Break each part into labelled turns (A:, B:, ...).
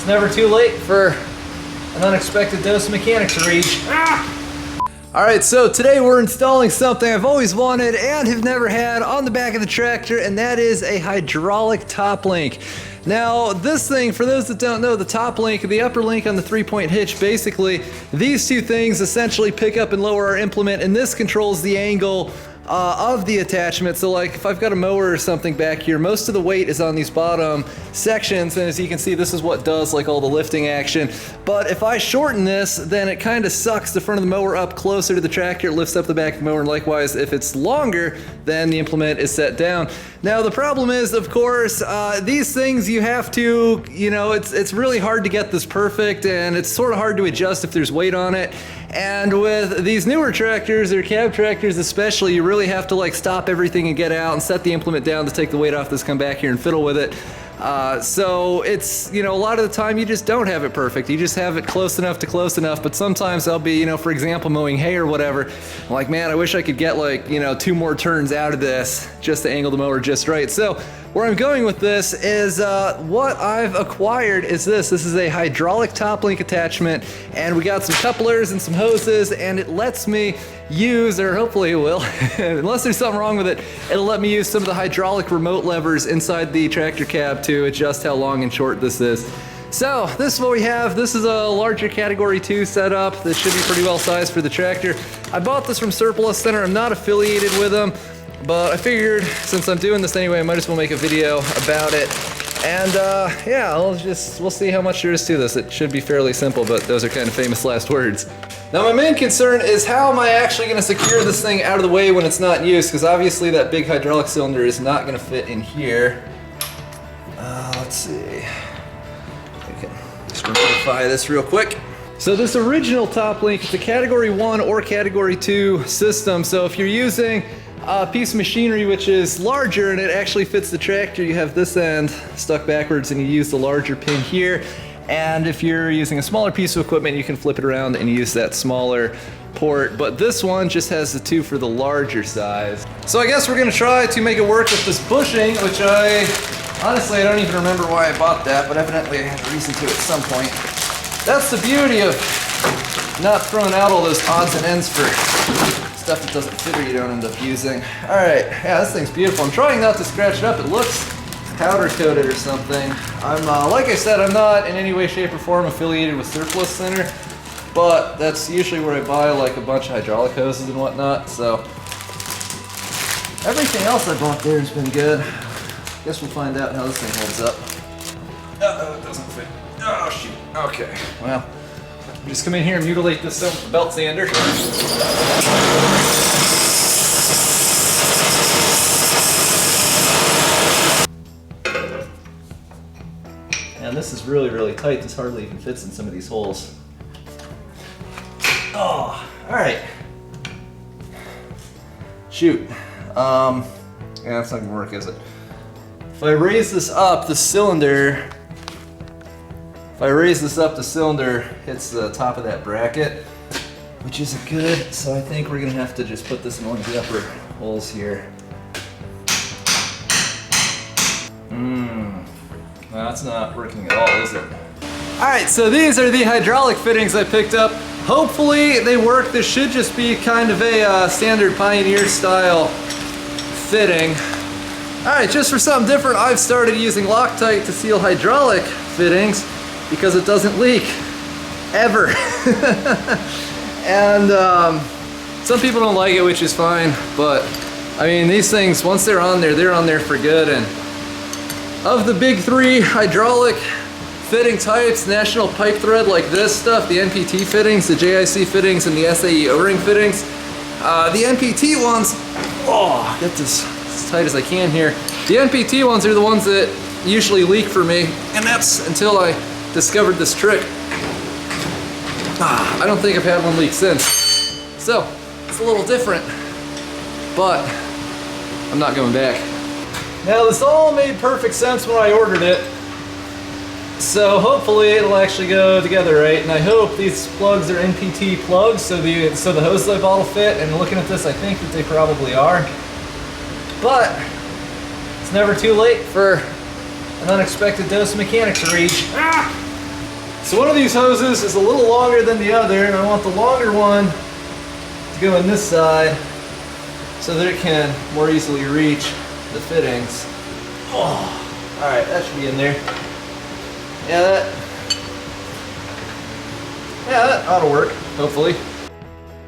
A: never too late for an unexpected dose of mechanics to reach. Alright, so today we're installing something I've always wanted and have never had on the back of the tractor, and that is a hydraulic top link. Now, this thing, for those that don't know, the top link and the upper link on the 3-point hitch, basically, these two things essentially pick up and lower our implement, and this controls the angle of the attachment. So like if I've got a mower or something back here, most of the weight is on these bottom sections, and as you can see, this is what does like all the lifting action. But if I shorten this, then it kind of sucks the front of the mower up closer to the tractor, it lifts up the back of the mower, and likewise if it's longer, then the implement is set down. Now the problem is, of course, these things you have to, you know, it's really hard to get this perfect, and it's sort of hard to adjust if there's weight on it. And with these newer tractors, or cab tractors especially, you really have to like stop everything and get out and set the implement down to take the weight off this, come back here and fiddle with it. So it's, you know, a lot of the time you just don't have it perfect. You just have it close enough to close enough, but sometimes I'll be, you know, for example, mowing hay or whatever. I'm like, man, I wish I could get like, you know, 2 more turns out of this just to angle the mower just right. So where I'm going with this is what I've acquired is this. This is a hydraulic top link attachment, and we got some couplers and some hoses, and it lets me use, or hopefully it will, unless there's something wrong with it, it'll let me use some of the hydraulic remote levers inside the tractor cab to adjust how long and short this is. So this is what we have. This is a larger category 2 setup. This should be pretty well sized for the tractor. I bought this from Surplus Center. I'm not affiliated with them, but I figured since I'm doing this anyway, I might as well make a video about it. And yeah, we'll see how much there is to this. It should be fairly simple, but those are kind of famous last words. Now my main concern is how am I actually going to secure this thing out of the way when it's not in use, because obviously that big hydraulic cylinder is not going to fit in here. Let's see. I can just remodify this real quick. So this original top link, it's a category 1 or category 2 system. So if you're using a piece of machinery which is larger and it actually fits the tractor, you have this end stuck backwards and you use the larger pin here. And if you're using a smaller piece of equipment, you can flip it around and use that smaller port. But this one just has the 2 for the larger size. So I guess we're gonna try to make it work with this bushing, which honestly, I don't even remember why I bought that, but evidently I had a reason to at some point. That's the beauty of not throwing out all those odds and ends for stuff that doesn't fit or you don't end up using. All right, yeah, this thing's beautiful. I'm trying not to scratch it up. It looks powder coated or something. I'm like I said, I'm not in any way, shape, or form affiliated with Surplus Center, but that's usually where I buy like a bunch of hydraulic hoses and whatnot. So everything else I bought there has been good. Guess we'll find out how this thing holds up. Oh, it doesn't fit. Oh shoot. Okay. Well, just come in here and mutilate this stuff with a belt sander. And this is really, really tight. This hardly even fits in some of these holes. Oh, all right. Shoot. Yeah, that's not gonna work, is it? If I raise this up, the cylinder, hits the top of that bracket, which isn't good. So I think we're gonna have to just put this in one of the upper holes here. That's not working at all, is it? Alright, so these are the hydraulic fittings I picked up. Hopefully they work. This should just be kind of a standard Pioneer style fitting. Alright, just for something different, I've started using Loctite to seal hydraulic fittings because it doesn't leak. Ever. And some people don't like it, which is fine, but I mean, these things, once they're on there for good. And of the big 3 hydraulic fitting types, National Pipe Thread like this stuff, the NPT fittings, the JIC fittings, and the SAE O-ring fittings, the NPT ones, oh, get this as tight as I can here. The NPT ones are the ones that usually leak for me, and that's until I discovered this trick. I don't think I've had one leak since. So, it's a little different, but I'm not going back. Now this all made perfect sense when I ordered it, so hopefully it'll actually go together right, and I hope these plugs are NPT plugs so the hose I bought will fit, and looking at this I think that they probably are. But it's never too late for an unexpected dose of mechanics to reach. So one of these hoses is a little longer than the other, and I want the longer one to go in this side so that it can more easily reach the fittings. Oh, all right, that should be in there. Yeah, that ought to work, hopefully.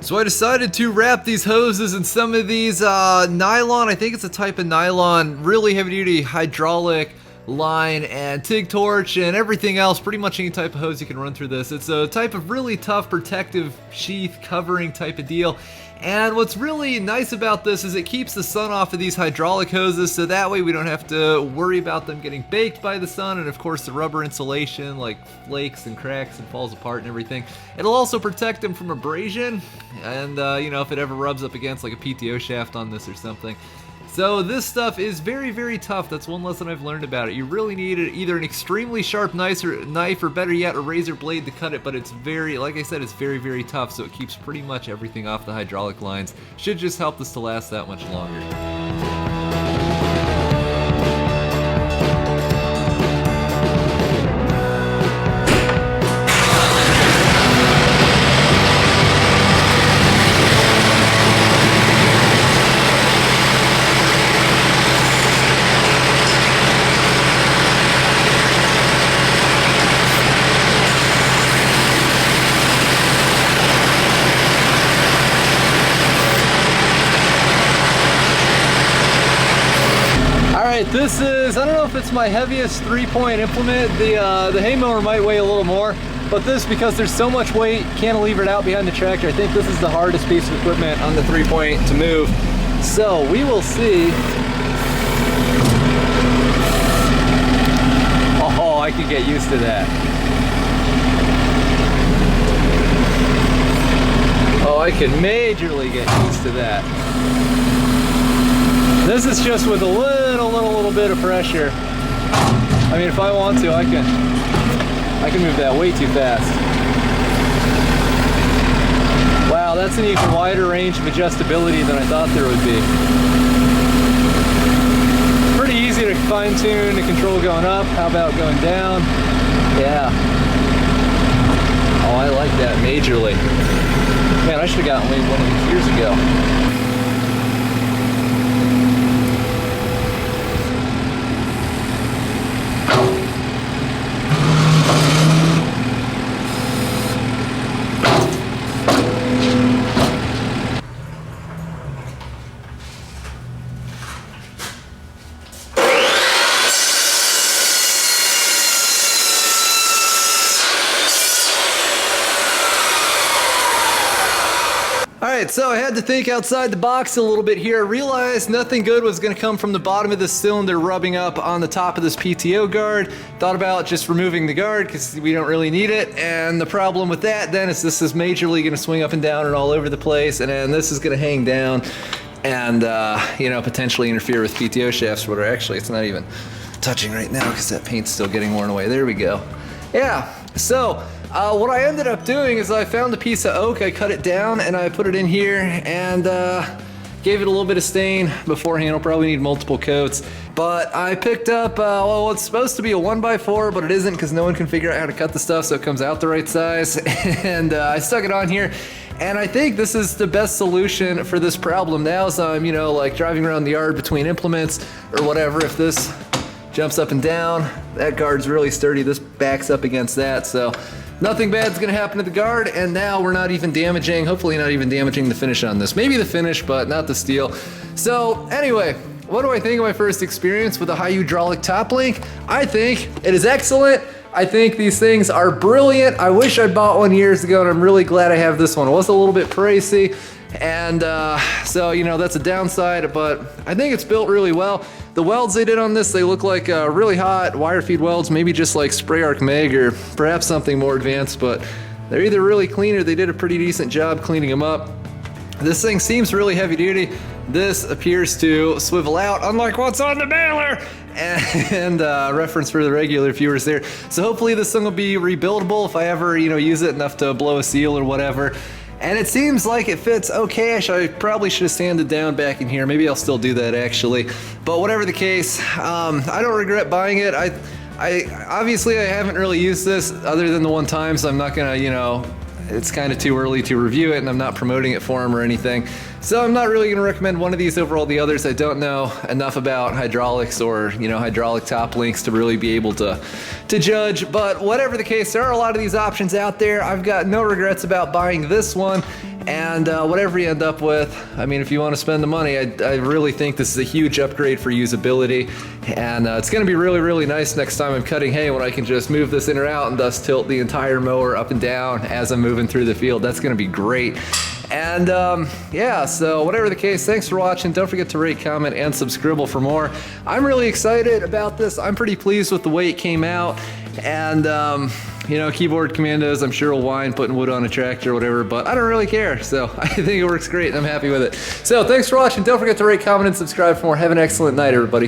A: So I decided to wrap these hoses in some of these nylon, I think it's a type of nylon, really heavy duty hydraulic line and TIG torch and everything else, pretty much any type of hose you can run through this. It's a type of really tough protective sheath covering type of deal. And what's really nice about this is it keeps the sun off of these hydraulic hoses, so that way we don't have to worry about them getting baked by the sun, and of course the rubber insulation like flakes and cracks and falls apart and everything. It'll also protect them from abrasion, and you know, if it ever rubs up against like a PTO shaft on this or something. So this stuff is very, very tough. That's one lesson I've learned about it. You really need either an extremely sharp knife or better yet, a razor blade to cut it, but it's very, like I said, it's very, very tough, so it keeps pretty much everything off the hydraulic lines. Should just help this to last that much longer. This is, I don't know if it's my heaviest 3-point implement. The hay mower might weigh a little more, but this, because there's so much weight cantilevered out behind the tractor, I think this is the hardest piece of equipment on the 3-point to move. So we will see. Oh, I can get used to that. Oh, I can majorly get used to that. This is just with a little bit of pressure. I mean, if I want to, I can move that way too fast. Wow, that's an even wider range of adjustability than I thought there would be. Pretty easy to fine tune the control going up. How about going down? Yeah. Oh, I like that majorly. Man, I should have gotten one of these years ago. Alright, so I had to think outside the box a little bit here. I realized nothing good was going to come from the bottom of this cylinder rubbing up on the top of this PTO guard. Thought about just removing the guard because we don't really need it, and the problem with that then is this is majorly going to swing up and down and all over the place, and then this is going to hang down and you know, potentially interfere with PTO shafts, but actually it's not even touching right now because that paint's still getting worn away. There we go. Yeah, so what I ended up doing is I found a piece of oak, I cut it down and I put it in here and gave it a little bit of stain beforehand. I'll probably need multiple coats. But I picked up, well, it's supposed to be a 1x4, but it isn't because no one can figure out how to cut the stuff so it comes out the right size. And I stuck it on here. And I think this is the best solution for this problem now. So I'm, you know, like driving around the yard between implements or whatever. If this jumps up and down, that guard's really sturdy. This backs up against that. So nothing bad's gonna happen to the guard, and now we're not even damaging, hopefully not even damaging the finish on this. Maybe the finish, but not the steel. So anyway, what do I think of my first experience with a high hydraulic top link? I think it is excellent. I think these things are brilliant. I wish I bought one years ago, and I'm really glad I have this one. It was a little bit pricey, and so, you know, that's a downside, but I think it's built really well. The welds they did on this, they look like really hot wire feed welds, maybe just like spray arc mag or perhaps something more advanced, but they're either really clean or they did a pretty decent job cleaning them up. This thing seems really heavy duty. This appears to swivel out, unlike what's on the baler, and reference for the regular viewers there. So hopefully this thing will be rebuildable if I ever, you know, use it enough to blow a seal or whatever. And it seems like it fits okay-ish. I probably should have sanded down back in here. Maybe I'll still do that actually. But whatever the case, I don't regret buying it. Obviously I haven't really used this other than the one time, so I'm not gonna, you know, it's kind of too early to review it, and I'm not promoting it for them or anything. So I'm not really going to recommend one of these over all the others. I don't know enough about hydraulics or, you know, hydraulic top links to really be able to judge. But whatever the case, there are a lot of these options out there. I've got no regrets about buying this one. And whatever you end up with, I mean, if you want to spend the money, I really think this is a huge upgrade for usability. And it's going to be really, really nice next time I'm cutting hay when I can just move this in or out and thus tilt the entire mower up and down as I'm moving through the field. That's going to be great. And yeah, so whatever the case, thanks for watching. Don't forget to rate, comment, and subscribe for more. I'm really excited about this. I'm pretty pleased with the way it came out. And you know, keyboard commandos, I'm sure will whine putting wood on a tractor or whatever, but I don't really care. So I think it works great and I'm happy with it. So thanks for watching. Don't forget to rate, comment, and subscribe for more. Have an excellent night, everybody.